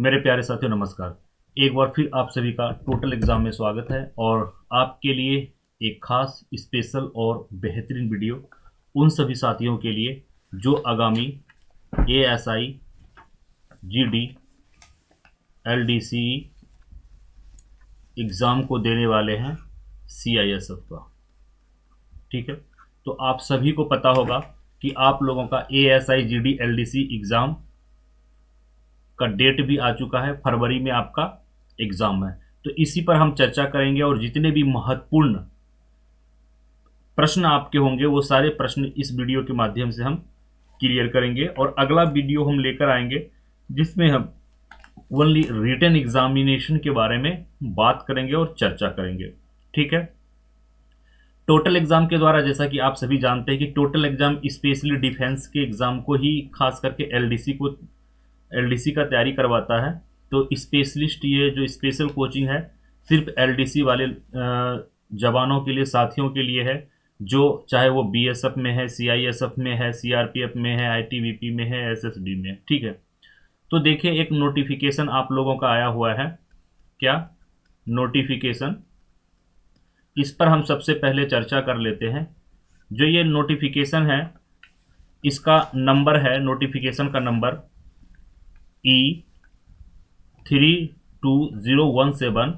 मेरे प्यारे साथियों नमस्कार। एक बार फिर आप सभी का टोटल एग्जाम में स्वागत है और आपके लिए एक खास स्पेशल और बेहतरीन वीडियो उन सभी साथियों के लिए जो आगामी एएसआई, जीडी, एलडीसी एग्ज़ाम को देने वाले हैं सीआईएसएफ का। ठीक है, तो आप सभी को पता होगा कि आप लोगों का एएसआई, जीडी, एलडीसी एग्ज़ाम का डेट भी आ चुका है। फरवरी में आपका एग्ज़ाम है, तो इसी पर हम चर्चा करेंगे और जितने भी महत्वपूर्ण प्रश्न आपके होंगे वो सारे प्रश्न इस वीडियो के माध्यम से हम क्लियर करेंगे। और अगला वीडियो हम लेकर आएंगे जिसमें हम ओनली रिटन एग्जामिनेशन के बारे में बात करेंगे और चर्चा करेंगे। ठीक है, टोटल एग्जाम के द्वारा जैसा कि आप सभी जानते हैं कि टोटल एग्जाम स्पेशली डिफेंस के एग्जाम को ही खास करके एलडीसी का तैयारी करवाता है। तो स्पेशलिस्ट ये जो स्पेशल कोचिंग है सिर्फ एलडीसी वाले जवानों के लिए, साथियों के लिए है, जो चाहे वो बीएसएफ में है, सीआईएसएफ में है, सीआरपीएफ में है, आईटीबीपी में है, एसएसबी में है। ठीक है, तो देखिए एक नोटिफिकेशन आप लोगों का आया हुआ है। क्या नोटिफिकेशन, इस पर हम सबसे पहले चर्चा कर लेते हैं। जो ये नोटिफिकेशन है इसका नंबर है, नोटिफिकेशन का number E32017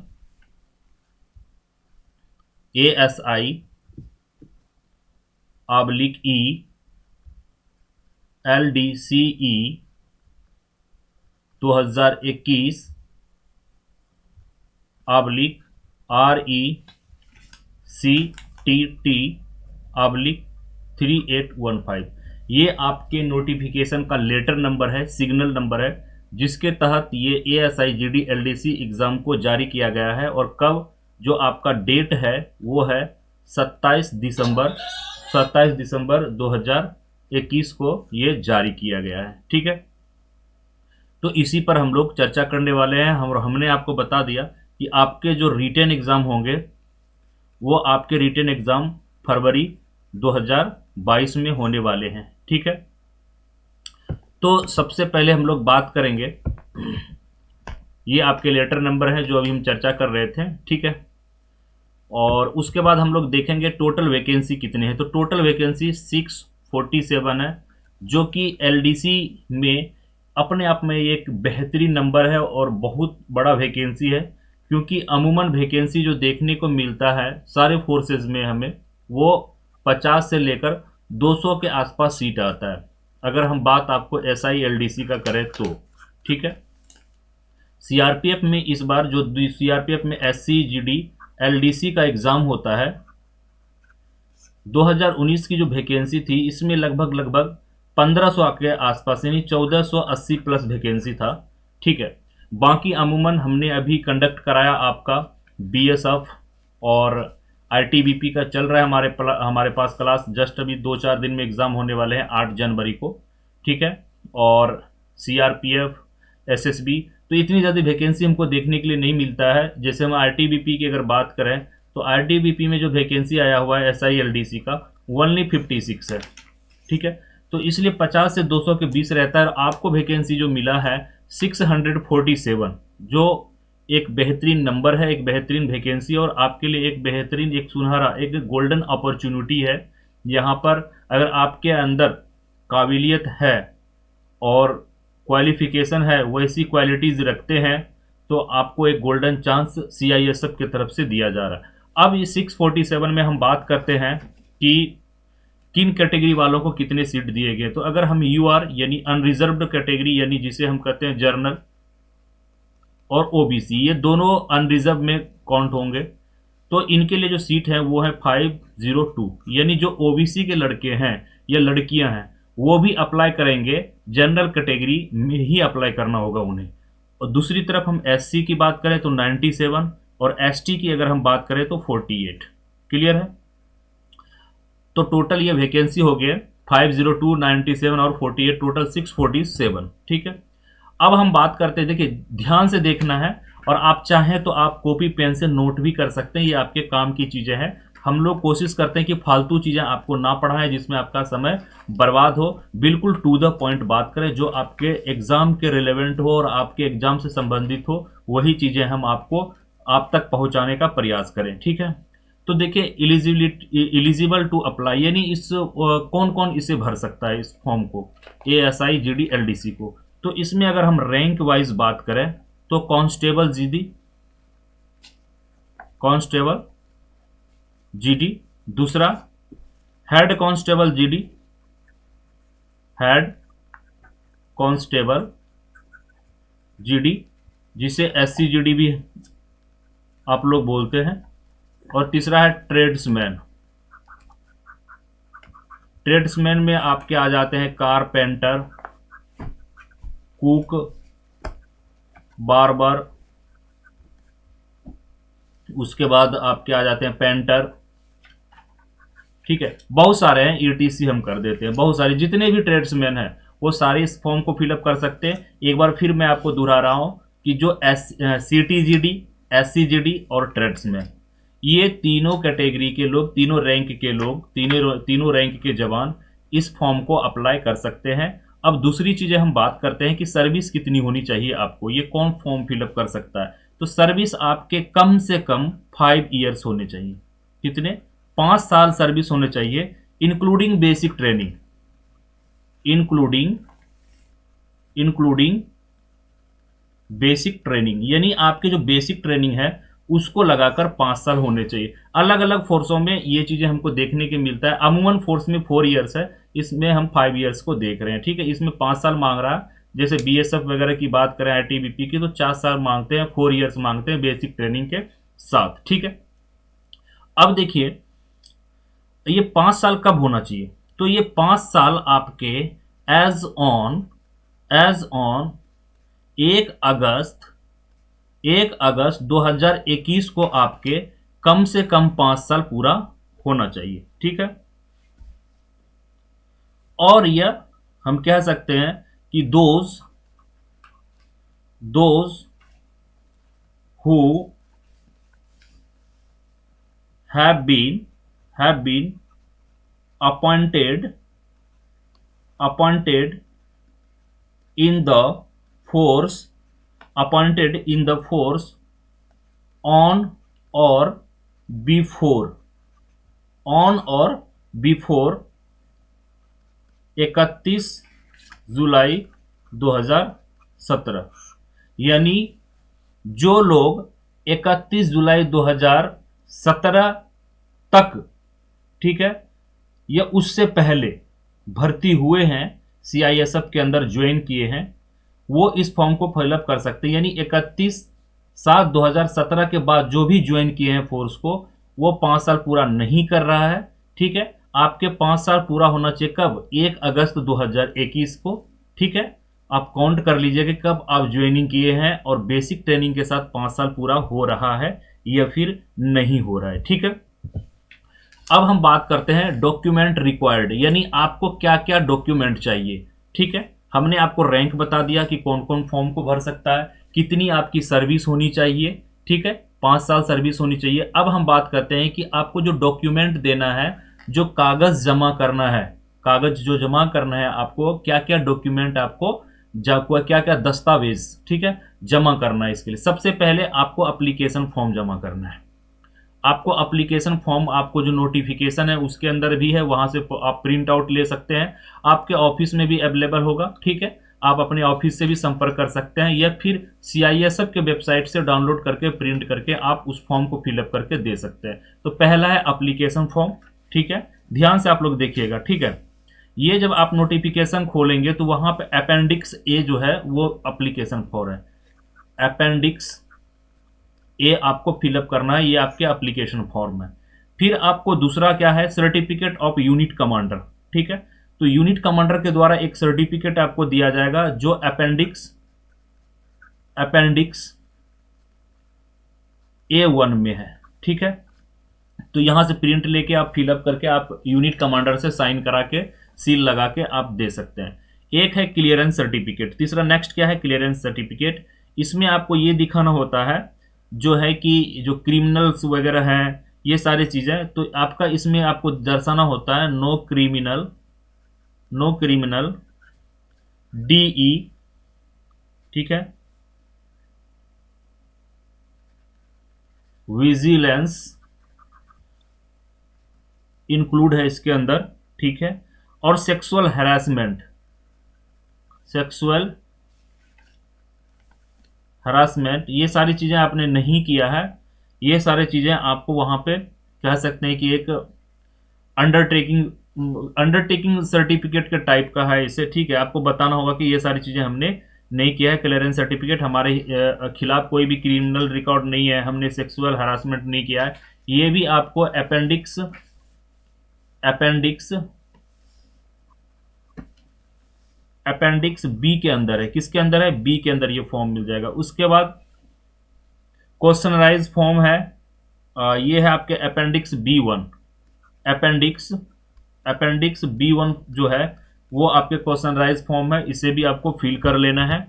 ASI /E LDCE 2021 RECTT 3815। ये आपके नोटिफिकेशन का लेटर नंबर है, सिग्नल नंबर है, जिसके तहत ये एएसआई, जीडी, एलडीसी एग्ज़ाम को जारी किया गया है। और कब, जो आपका डेट है वो है 27 दिसंबर 2021 को ये जारी किया गया है। ठीक है, तो इसी पर हम लोग चर्चा करने वाले हैं। हमने आपको बता दिया कि आपके जो रिटेन एग्ज़ाम होंगे वो आपके रिटेन एग्ज़ाम फरवरी 2022 में होने वाले हैं। ठीक है, तो सबसे पहले हम लोग बात करेंगे, ये आपके लेटर नंबर है जो अभी हम चर्चा कर रहे थे। ठीक है, और उसके बाद हम लोग देखेंगे टोटल वैकेंसी कितने हैं। तो टोटल वैकेंसी 647 है, जो कि एलडीसी में अपने आप में एक बेहतरीन नंबर है और बहुत बड़ा वैकेंसी है। क्योंकि अमूमन वैकेंसी जो देखने को मिलता है सारे फोर्सेज में हमें, वो 50 से लेकर 200 के आसपास सीट आता है, अगर हम बात आपको एसआई एलडीसी का करें तो। ठीक है, सीआरपीएफ में इस बार जो सीआरपीएफ में एससी, जीडी, एलडीसी का एग्ज़ाम होता है, 2019 की जो वैकेंसी थी इसमें लगभग 1500 के आसपास, यानी 1480 प्लस वैकेंसी था। ठीक है, बाकी अमूमन हमने अभी कंडक्ट कराया आपका बीएसएफ और आईटीबीपी का चल रहा है हमारे पास क्लास। जस्ट अभी 2-4 दिन में एग्ज़ाम होने वाले हैं, 8 जनवरी को। ठीक है, और सीआरपीएफ, एसएसबी, तो इतनी ज़्यादा वैकेंसी हमको देखने के लिए नहीं मिलता है। जैसे हम आईटीबीपी की अगर बात करें तो आईटीबीपी में जो वैकेंसी आया हुआ है एसआई एलडीसी का ओनली 56 है। ठीक है, तो इसलिए 50 से 200 के बीच रहता है। आपको वैकेंसी जो मिला है 647, जो एक बेहतरीन नंबर है, एक बेहतरीन वैकेंसी, और आपके लिए एक बेहतरीन, एक सुनहरा, एक गोल्डन अपॉर्चुनिटी है। यहाँ पर अगर आपके अंदर काबिलियत है और क्वालिफिकेशन है, वैसी क्वालिटीज़ रखते हैं, तो आपको एक गोल्डन चांस सीआईएसएफ की तरफ से दिया जा रहा है। अब ये 647 में हम बात करते हैं कि किन कैटेगरी वालों को कितने सीट दिए गए। तो अगर हम यूआर यानी अनरिजर्व्ड कैटेगरी, यानी जिसे हम कहते हैं जर्नल, और ओबीसी, ये दोनों अनरिजर्व में काउंट होंगे, तो इनके लिए जो सीट है वो है 502। यानी जो ओबीसी के लड़के हैं या लड़कियां हैं वो भी अप्लाई करेंगे, जनरल कैटेगरी में ही अप्लाई करना होगा उन्हें। और दूसरी तरफ हम एससी की बात करें तो 97, और एसटी की अगर हम बात करें तो 48। क्लियर है, तो टोटल ये वैकेंसी हो गए 502, 97 और 48, टोटल 647। ठीक है, अब हम बात करते हैं, देखिए ध्यान से देखना है, और आप चाहें तो आप कॉपी पेन से नोट भी कर सकते हैं, ये आपके काम की चीज़ें हैं। हम लोग कोशिश करते हैं कि फालतू चीज़ें आपको ना पढ़ाएं जिसमें आपका समय बर्बाद हो। बिल्कुल टू द पॉइंट बात करें, जो आपके एग्ज़ाम के रिलेवेंट हो और आपके एग्ज़ाम से संबंधित हो, वही चीज़ें हम आपको आप तक पहुंचाने का प्रयास करें, ठीक है। तो देखिए, एलिजिबल टू अप्लाई यानी इस कौन कौन इसे भर सकता है इस फॉर्म को, ASI GD LDC को। तो इसमें अगर हम रैंक वाइज बात करें तो कांस्टेबल GD, दूसरा हेड कांस्टेबल GD, जिसे SCGD भी आप लोग बोलते हैं। और तीसरा है ट्रेड्समैन में आपके आ जाते हैं कारपेंटर, कुक, बार्बर, उसके बाद आपके आ जाते हैं पेंटर, ठीक है। बहुत सारे हैं, ETC हम कर देते हैं। बहुत सारे जितने भी ट्रेड्समैन हैं वो सारे इस फॉर्म को फिलअप कर सकते हैं। एक बार फिर मैं आपको दोहरा रहा हूं कि जो CTGD, SCGD और ट्रेड्समैन, ये तीनों कैटेगरी के लोग, तीनों रैंक के लोग, तीनों रैंक के जवान इस फॉर्म को अप्लाई कर सकते हैं। अब दूसरी चीजें हम बात करते हैं कि सर्विस कितनी होनी चाहिए आपको, ये कौन फॉर्म फिलअप कर सकता है। तो सर्विस आपके कम से कम 5 ईयर्स होने चाहिए। कितने? 5 साल सर्विस होने चाहिए, including basic training, including basic training, यानी आपके जो बेसिक ट्रेनिंग है उसको लगाकर 5 साल होने चाहिए। अलग अलग फोर्सों में ये चीजें हमको देखने के मिलता है। अमूमन फोर्स में 4 ईयर्स है, इसमें हम 5 ईयर्स को देख रहे हैं, ठीक है। इसमें 5 साल मांग रहा है। जैसे BSF वगैरह की बात करें, ITBP की, तो 4 साल मांगते हैं, 4 ईयर्स मांगते हैं बेसिक ट्रेनिंग के साथ, ठीक है। अब देखिए, ये 5 साल कब होना चाहिए? तो ये 5 साल आपके एज ऑन 1 अगस्त 2021 को आपके कम से कम 5 साल पूरा होना चाहिए, ठीक है। और यह हम कह सकते हैं कि those who have been appointed in the force on or before 31 जुलाई 2017, यानी जो लोग 31 जुलाई 2017 तक, ठीक है, या उससे पहले भर्ती हुए हैं, CISF के अंदर ज्वाइन किए हैं, वो इस फॉर्म को फिलअप कर सकते हैं। यानी 31/7/2017 के बाद जो भी ज्वाइन किए हैं फोर्स को, वो 5 साल पूरा नहीं कर रहा है, ठीक है। आपके 5 साल पूरा होना चाहिए कब? 1 अगस्त 2021 को, ठीक है। आप काउंट कर लीजिए कि कब आप ज्वाइनिंग किए हैं और बेसिक ट्रेनिंग के साथ 5 साल पूरा हो रहा है या फिर नहीं हो रहा है, ठीक है। अब हम बात करते हैं डॉक्यूमेंट रिक्वायर्ड, यानी आपको क्या क्या डॉक्यूमेंट चाहिए, ठीक है। हमने आपको रैंक बता दिया कि कौन कौन फॉर्म को भर सकता है, कितनी आपकी सर्विस होनी चाहिए, ठीक है, 5 साल सर्विस होनी चाहिए। अब हम बात करते हैं कि आपको जो डॉक्यूमेंट देना है, जो कागज जमा करना है, कागज जो जमा करना है, आपको क्या क्या डॉक्यूमेंट, आपको क्या क्या दस्तावेज, ठीक है, जमा करना है। इसके लिए सबसे पहले आपको एप्लीकेशन फॉर्म जमा करना है। आपको एप्लीकेशन फॉर्म, आपको जो नोटिफिकेशन है उसके अंदर भी है, वहां से आप प्रिंट आउट ले सकते हैं। आपके ऑफिस में भी अवेलेबल होगा, ठीक है। आप अपने ऑफिस से भी संपर्क कर सकते हैं या फिर CISF के वेबसाइट से डाउनलोड करके प्रिंट करके आप उस फॉर्म को फिलअप करके दे सकते हैं। तो पहला है एप्लीकेशन फॉर्म, ठीक है। ध्यान से आप लोग देखिएगा, ठीक है। ये जब आप नोटिफिकेशन खोलेंगे तो वहां पे अपेंडिक्स A जो है वो एप्लीकेशन फॉर्म है। अपेंडिक्स A आपको फिलअप करना है, ये आपके एप्लीकेशन फॉर्म है। फिर आपको दूसरा क्या है? सर्टिफिकेट ऑफ यूनिट कमांडर, ठीक है। तो यूनिट कमांडर के द्वारा एक सर्टिफिकेट आपको दिया जाएगा जो अपेंडिक्स A1 में है, ठीक है। तो यहां से प्रिंट लेके आप फिलअप करके आप यूनिट कमांडर से साइन करा के सील लगा के आप दे सकते हैं। एक है क्लियरेंस सर्टिफिकेट। तीसरा नेक्स्ट क्या है? Clearance certificate. इसमें आपको ये दिखाना होता है जो है कि जो क्रिमिनल्स वगैरह हैं ये सारी चीजें। तो आपका इसमें आपको दर्शाना होता है no criminal, no criminal DE, ठीक है, विजिलेंस इंक्लूड है इसके अंदर, ठीक है, और सेक्सुअल हैरासमेंट, सेक्सुअल हरासमेंट, ये सारी चीजें आपने नहीं किया है। ये सारी चीजें आपको वहां पे कह सकते हैं कि एक अंडरटेकिंग, अंडरटेकिंग सर्टिफिकेट के टाइप का है इसे, ठीक है। आपको बताना होगा कि ये सारी चीजें हमने नहीं किया है, क्लियरेंस सर्टिफिकेट, हमारे खिलाफ कोई भी क्रिमिनल रिकॉर्ड नहीं है, हमने सेक्सुअल हरासमेंट नहीं किया है। ये भी आपको अपेंडिक्स, अपेंडिक्स अपेंडिक्स बी के अंदर है। किसके अंदर है? बी के अंदर ये फॉर्म मिल जाएगा। उसके बाद क्वेश्चनराइज फॉर्म है, ये है आपके appendix B one, appendix appendix B one जो है वो आपके क्वेश्चनराइज फॉर्म है, इसे भी आपको फिल कर लेना है।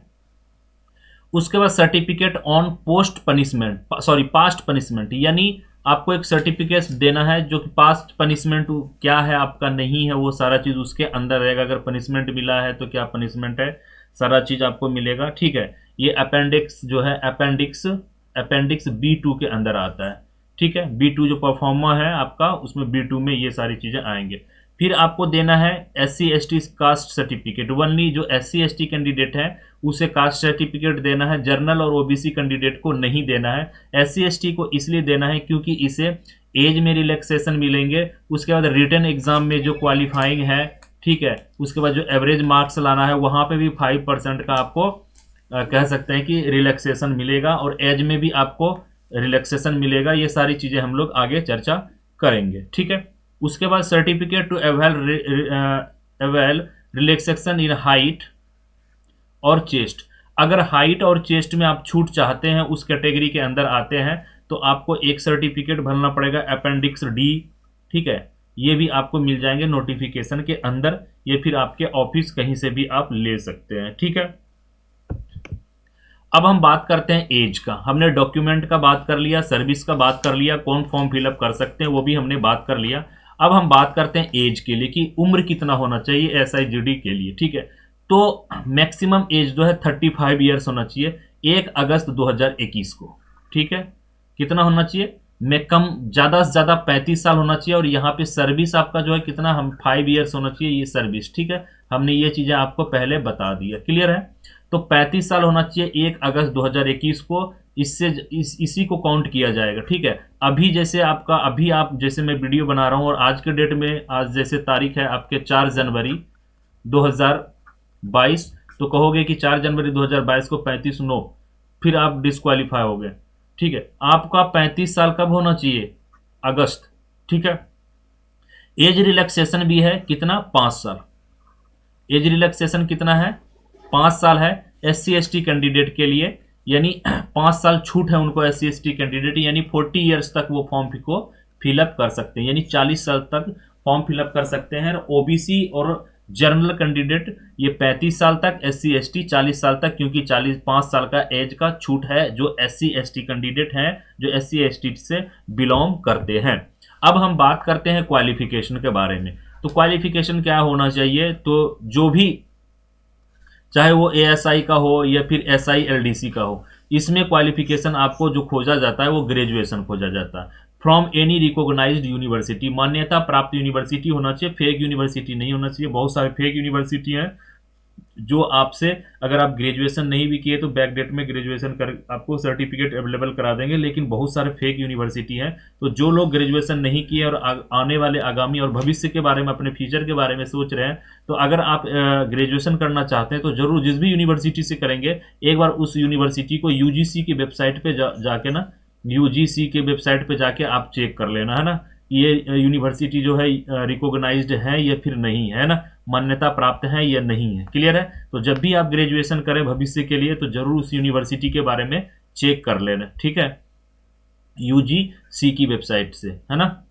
उसके बाद certificate on post punishment, sorry past punishment, यानी आपको एक सर्टिफिकेट देना है जो कि पास्ट पनिशमेंट क्या है आपका नहीं है, वो सारा चीज उसके अंदर रहेगा। अगर पनिशमेंट मिला है तो क्या पनिशमेंट है, सारा चीज आपको मिलेगा, ठीक है। ये अपेंडिक्स जो है अपेंडिक्स, अपेंडिक्स बी टू के अंदर आता है, ठीक है। बी टू जो परफॉर्मा है आपका, उसमें बी टू में ये सारी चीजें आएंगे। फिर आपको देना है SC/ST कास्ट सर्टिफिकेट, ओनली जो SC/ST कैंडिडेट है उसे कास्ट सर्टिफिकेट देना है, जर्नल और OBC कैंडिडेट को नहीं देना है। SC/ST को इसलिए देना है क्योंकि इसे एज में रिलैक्सेशन मिलेंगे। उसके बाद रिटन एग्जाम में जो क्वालिफाइंग है, ठीक है, उसके बाद जो एवरेज मार्क्स लाना है वहां पे भी 5% का आपको कह सकते हैं कि रिलैक्सेशन मिलेगा, और एज में भी आपको रिलैक्सेशन मिलेगा। ये सारी चीजें हम लोग आगे चर्चा करेंगे, ठीक है। उसके बाद certificate to avail relaxation in height और चेस्ट, अगर हाइट और चेस्ट में आप छूट चाहते हैं, उस कैटेगरी के अंदर आते हैं, तो आपको एक सर्टिफिकेट भरना पड़ेगा अपेंडिक्स डी, ठीक है। ये भी आपको मिल जाएंगे नोटिफिकेशन के अंदर, ये फिर आपके ऑफिस कहीं से भी आप ले सकते हैं, ठीक है। अब हम बात करते हैं एज का। हमने डॉक्यूमेंट का बात कर लिया, सर्विस का बात कर लिया, कौन फॉर्म फिलअप कर सकते हैं वो भी हमने बात कर लिया। अब हम बात करते हैं एज के लिए कि उम्र कितना होना चाहिए SIGD के लिए, ठीक है। तो मैक्सिमम एज जो है 35 ईयर्स होना चाहिए 1 अगस्त 2021 को, ठीक है। कितना होना चाहिए? मैं कम, ज्यादा से ज्यादा 35 साल होना चाहिए, और यहाँ पे सर्विस आपका जो है कितना, हम 5 ईयर्स होना चाहिए ये सर्विस, ठीक है। हमने ये चीजें आपको पहले बता दिया, क्लियर है। तो 35 साल होना चाहिए 1 अगस्त 2021 को, इससे इसी को काउंट किया जाएगा, ठीक है। अभी जैसे आपका, अभी आप जैसे मैं वीडियो बना रहा हूं और आज के डेट में, आज जैसे तारीख है आपके 4 जनवरी 2022, तो कहोगे कि 4 जनवरी 2022 को 35 नो, फिर आप डिस्क्वालीफाई हो गए, ठीक है। आपका 35 साल कब होना चाहिए? अगस्त, ठीक है। एज रिलैक्सेशन भी है कितना? 5 साल। एज रिलैक्सेशन कितना है? 5 साल है SC/ST कैंडिडेट के लिए, यानी 5 साल छूट है उनको SC/ST कैंडिडेट, यानी 40 ईयर्स तक वो फॉर्म को फिलअप कर सकते हैं, यानी 40 साल तक फॉर्म फिलअप कर सकते हैं। OBC और जनरल कैंडिडेट ये 35 साल तक, SC/ST 40 साल तक, क्योंकि 5 साल का एज का छूट है जो SC/ST कैंडिडेट हैं, जो SC/ST से बिलोंग करते हैं। अब हम बात करते हैं क्वालिफिकेशन के बारे में। तो क्वालिफिकेशन क्या होना चाहिए? तो जो भी, चाहे वो ASI का हो या फिर SI/LDC का हो, इसमें क्वालिफिकेशन आपको जो खोजा जाता है वो ग्रेजुएशन खोजा जाता है फ्रॉम एनी रिकॉग्नाइज्ड यूनिवर्सिटी, मान्यता प्राप्त यूनिवर्सिटी होना चाहिए, फेक यूनिवर्सिटी नहीं होना चाहिए। बहुत सारे फेक यूनिवर्सिटी हैं जो आपसे, अगर आप ग्रेजुएशन नहीं भी किए तो बैकडेट में ग्रेजुएशन कर आपको सर्टिफिकेट अवेलेबल करा देंगे, लेकिन बहुत सारे फेक यूनिवर्सिटी हैं। तो जो लोग ग्रेजुएशन नहीं किए और आने वाले आगामी और भविष्य के बारे में, अपने फ्यूचर के बारे में सोच रहे हैं, तो अगर आप ग्रेजुएशन करना चाहते हैं तो जरूर जिस भी यूनिवर्सिटी से करेंगे, एक बार उस यूनिवर्सिटी को UGC की वेबसाइट पे जाके ना, UGC के वेबसाइट पे जाके आप चेक कर लेना, है ना, ये यूनिवर्सिटी जो है रिकॉग्नाइज्ड है या फिर नहीं है ना, मान्यता प्राप्त है या नहीं है, क्लियर है। तो जब भी आप ग्रेजुएशन करें भविष्य के लिए, तो जरूर उस यूनिवर्सिटी के बारे में चेक कर लेना, ठीक है, UGC की वेबसाइट से, है ना,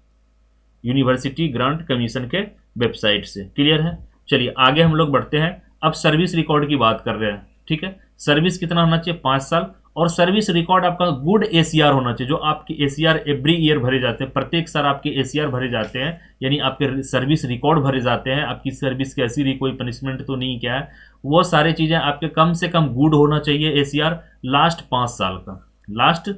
यूनिवर्सिटी ग्रांट कमीशन के वेबसाइट से, क्लियर है। चलिए आगे हम लोग बढ़ते हैं। अब सर्विस रिकॉर्ड की बात कर रहे हैं, ठीक है। सर्विस कितना होना चाहिए? 5 साल। और सर्विस रिकॉर्ड आपका गुड एसीआर होना चाहिए। जो आपके एसीआर एवरी ईयर भरे जाते हैं, प्रत्येक साल आपके एसीआर भरे जाते हैं, यानी आपके सर्विस रिकॉर्ड भरे जाते हैं, आपकी सर्विस कैसी रही, कोई पनिशमेंट तो नहीं क्या है, वो सारी चीज़ें आपके कम से कम गुड होना चाहिए। एसीआर लास्ट 5 साल का, लास्ट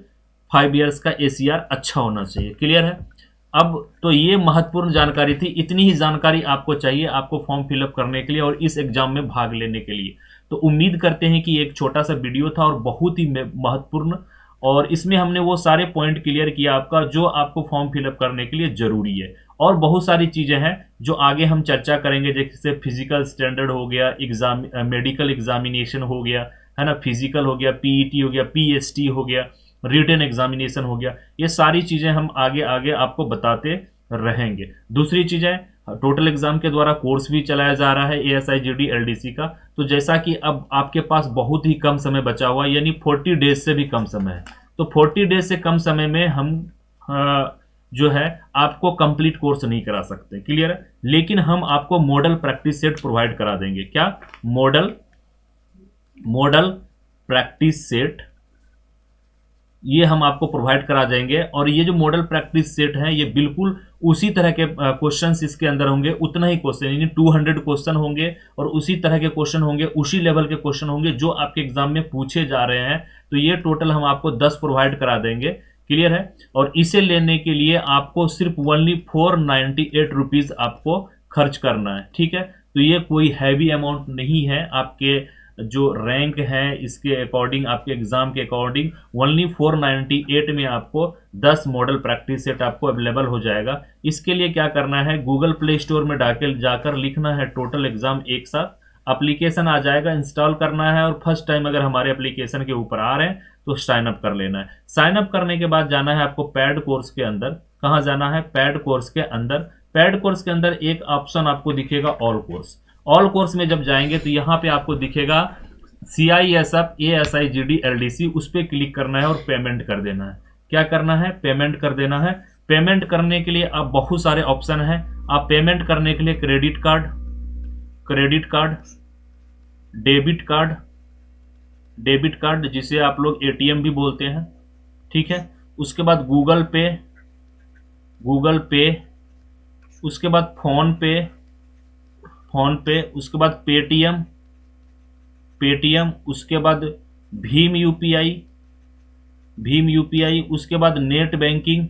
5 ईयर्स का एसीआर अच्छा होना चाहिए। क्लियर है? अब तो ये महत्वपूर्ण जानकारी थी, इतनी ही जानकारी आपको चाहिए आपको फॉर्म फिलअप करने के लिए और इस एग्जाम में भाग लेने के लिए। तो उम्मीद करते हैं कि एक छोटा सा वीडियो था और बहुत ही महत्वपूर्ण, और इसमें हमने वो सारे पॉइंट क्लियर किया आपका जो आपको फॉर्म फिलअप करने के लिए जरूरी है। और बहुत सारी चीजें हैं जो आगे हम चर्चा करेंगे, जैसे फिजिकल स्टैंडर्ड हो गया, एग्जाम मेडिकल एग्जामिनेशन हो गया, है ना, फिजिकल हो गया, पीईटी हो गया, पीएसटी हो गया, रिटन एग्जामिनेशन हो गया, ये सारी चीजें हम आगे आगे आपको बताते रहेंगे। दूसरी चीजें, टोटल एग्जाम के द्वारा कोर्स भी चलाया जा रहा है एएसआई जीडी एलडीसी का। तो जैसा कि अब आपके पास बहुत ही कम समय बचा हुआ, यानी 40 डेज से भी कम समय है, तो 40 डेज से कम समय में हम जो है आपको कंप्लीट कोर्स नहीं करा सकते। क्लियर है? लेकिन हम आपको मॉडल प्रैक्टिस सेट प्रोवाइड करा देंगे। क्या? मॉडल प्रैक्टिस सेट, ये हम आपको प्रोवाइड करा देंगे। और ये जो मॉडल प्रैक्टिस सेट है, ये बिल्कुल उसी तरह के क्वेश्चंस इसके अंदर होंगे, उतना ही क्वेश्चन, यानी 200 क्वेश्चन होंगे और उसी तरह के क्वेश्चन होंगे, उसी लेवल के क्वेश्चन होंगे जो आपके एग्जाम में पूछे जा रहे हैं। तो ये टोटल हम आपको 10 प्रोवाइड करा देंगे। क्लियर है? और इसे लेने के लिए आपको सिर्फ ओनली 498 रुपीज आपको खर्च करना है। ठीक है? तो ये कोई हैवी अमाउंट नहीं है, आपके जो रैंक है इसके अकॉर्डिंग, आपके एग्जाम के अकॉर्डिंग ओनली 498 में आपको 10 मॉडल प्रैक्टिस सेट आपको अवेलेबल हो जाएगा। इसके लिए क्या करना है, गूगल प्ले स्टोर में जाकर लिखना है टोटल एग्जाम एक साथ, एप्लीकेशन आ जाएगा, इंस्टॉल करना है और फर्स्ट टाइम अगर हमारे एप्लीकेशन के ऊपर आ रहे हैं तो साइन अप कर लेना है। साइन अप करने के बाद जाना है आपको पैड कोर्स के अंदर। कहाँ जाना है? पैड कोर्स के अंदर। पैड कोर्स के अंदर एक ऑप्शन आपको दिखेगा ऑल कोर्स। ऑल कोर्स में जब जाएंगे तो यहाँ पे आपको दिखेगा CISF ASI GD LDC, उस पर क्लिक करना है और पेमेंट कर देना है। क्या करना है? पेमेंट कर देना है। पेमेंट करने के लिए आप बहुत सारे ऑप्शन हैं। आप पेमेंट करने के लिए क्रेडिट कार्ड, डेबिट कार्ड जिसे आप लोग ATM भी बोलते हैं, ठीक है, उसके बाद गूगल पे, उसके बाद फोन पे, उसके बाद पेटीएम, उसके बाद भीम यूपीआई, उसके बाद नेट बैंकिंग,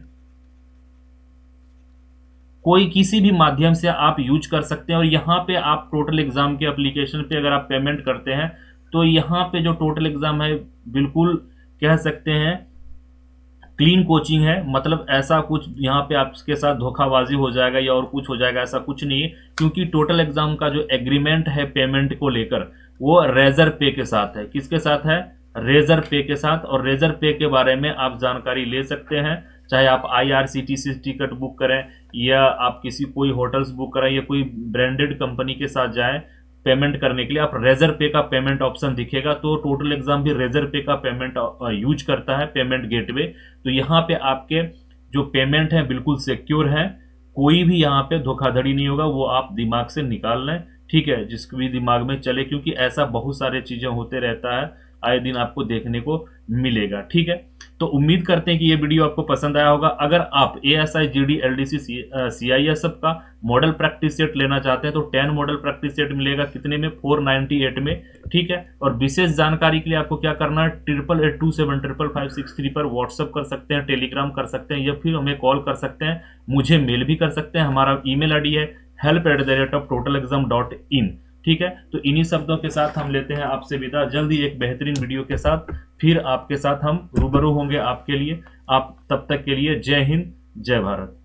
कोई किसी भी माध्यम से आप यूज कर सकते हैं। और यहाँ पे आप टोटल एग्जाम के एप्लीकेशन पे अगर आप पेमेंट करते हैं तो यहाँ पे जो टोटल एग्जाम है बिल्कुल कह सकते हैं क्लीन कोचिंग है। मतलब ऐसा कुछ यहाँ पे आपके साथ धोखाबाजी हो जाएगा या और कुछ हो जाएगा, ऐसा कुछ नहीं है, क्योंकि टोटल एग्जाम का जो एग्रीमेंट है पेमेंट को लेकर वो रेजर पे के साथ है। किसके साथ है? रेजर पे के साथ। और रेजर पे के बारे में आप जानकारी ले सकते हैं, चाहे आप IRCTC टिकट बुक करें या आप किसी कोई होटल्स बुक करें या कोई ब्रांडेड कंपनी के साथ जाएं पेमेंट करने के लिए, आप रेजर पे का पेमेंट ऑप्शन दिखेगा। तो टोटल एग्जाम भी रेजर पे का पेमेंट यूज करता है, पेमेंट गेटवे। तो यहाँ पे आपके जो पेमेंट है बिल्कुल सिक्योर है, कोई भी यहाँ पे धोखाधड़ी नहीं होगा, वो आप दिमाग से निकाल लें। ठीक है? जिसके भी दिमाग में चले, क्योंकि ऐसा बहुत सारे चीजें होते रहता है, आए दिन आपको देखने को मिलेगा। ठीक है? तो उम्मीद करते हैं कि ये वीडियो आपको पसंद आया होगा। अगर आप ASI GD LDC CISF का मॉडल प्रैक्टिस सेट लेना चाहते हैं तो 10 मॉडल प्रैक्टिस सेट मिलेगा। कितने में? 498 में। ठीक है? और विशेष जानकारी के लिए आपको क्या करना है, 8827555563 पर व्हाट्सअप कर सकते हैं, टेलीग्राम कर सकते हैं या फिर हमें कॉल कर सकते हैं, मुझे मेल भी कर सकते हैं। हमारा ईमेल ID है help@totalexam.in। ठीक है? तो इन्हीं शब्दों के साथ हम लेते हैं आपसे विदा। जल्द ही एक बेहतरीन वीडियो के साथ फिर आपके साथ हम रूबरू होंगे आपके लिए। आप तब तक के लिए जय हिंद, जय भारत।